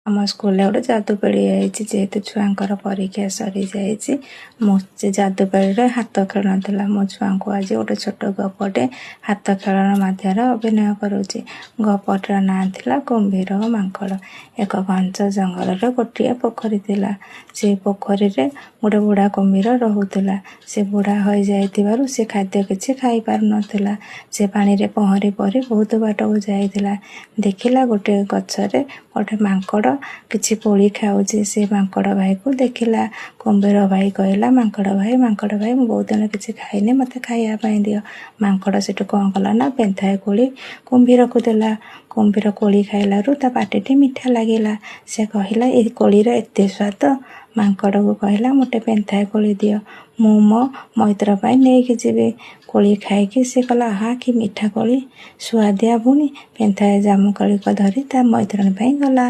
ଆମ ସ୍କୁଲରେ ଗୋଟେ ଯାଦୁପାଳି ହେଇଛି ଯେହେତୁ ଛୁଆଙ୍କର ପରୀକ୍ଷା ସରିଯାଇଛି ସେ ଯାଦୁପାଳିରେ ହାତ ଖେଳଣା ଥିଲା। ମୋ ଛୁଆଙ୍କୁ ଆଜି ଗୋଟେ ଛୋଟ ଗପଟେ ହାତ ଖେଳଣା ମାଧ୍ୟମରେ ଅଭିନୟ କରୁଛି। ଗପଟିର ନାଁ ଥିଲା କୁମ୍ଭୀର ଓ ମାଙ୍କଡ଼। ଏକ ଘଞ୍ଚ ଜଙ୍ଗଲରେ ଗୋଟିଏ ପୋଖରୀ ଥିଲା। ସେ ପୋଖରୀରେ ଗୋଟେ ବୁଢ଼ା କୁମ୍ଭୀର ରହୁଥିଲା। ସେ ବୁଢ଼ା ହୋଇଯାଇଥିବାରୁ ସେ ଖାଦ୍ୟ କିଛି ଖାଇପାରୁନଥିଲା। ସେ ପାଣିରେ ପହଁରି ପହଁରି ବହୁତ ବାଟକୁ ଯାଇଥିଲା। ଦେଖିଲା ଗୋଟିଏ ଗଛରେ ଗୋଟେ ମାଙ୍କଡ଼ କିଛି କୋଳି ଖାଉଛି। ସେ ମାଙ୍କଡ଼ ଭାଇକୁ ଦେଖିଲା। କୁମ୍ଭୀର ଭାଇ କହିଲା, ମାଙ୍କଡ଼ ଭାଇ ମୁଁ ବହୁତ ଦିନ କିଛି ଖାଇନି, ମୋତେ ଖାଇବା ପାଇଁ ଦିଅ। ମାଙ୍କଡ଼ ସେଠୁ କ'ଣ କଲା ନା ପେନ୍ଥାଏ କୋଳି କୁମ୍ଭୀରକୁ ଦେଲା। କୁମ୍ଭୀର କୋଳି ଖାଇଲାରୁ ତା ପାଟିଟି ମିଠା ଲାଗିଲା। ସେ କହିଲା, ଏ କୋଳିର ଏତେ ସ୍ୱାଦ। ମାଙ୍କଡ଼କୁ କହିଲା, ଗୋଟେ ପେନ୍ଥାଏ କୋଳି ଦିଅ, ମୁଁ ମୋ ମଇତ୍ର ପାଇଁ ନେଇକି ଯିବି। କୋଳି ଖାଇକି ସେ କହିଲା, ଆହା କି ମିଠା କୋଳି, ସୁଆଦିଆ। ପୁଣି ପେନ୍ଥାଏ ଜାମୁକୋଳିକ ଧରି ତା ମଇତ୍ରାଣୀ ପାଇଁ ଗଲା।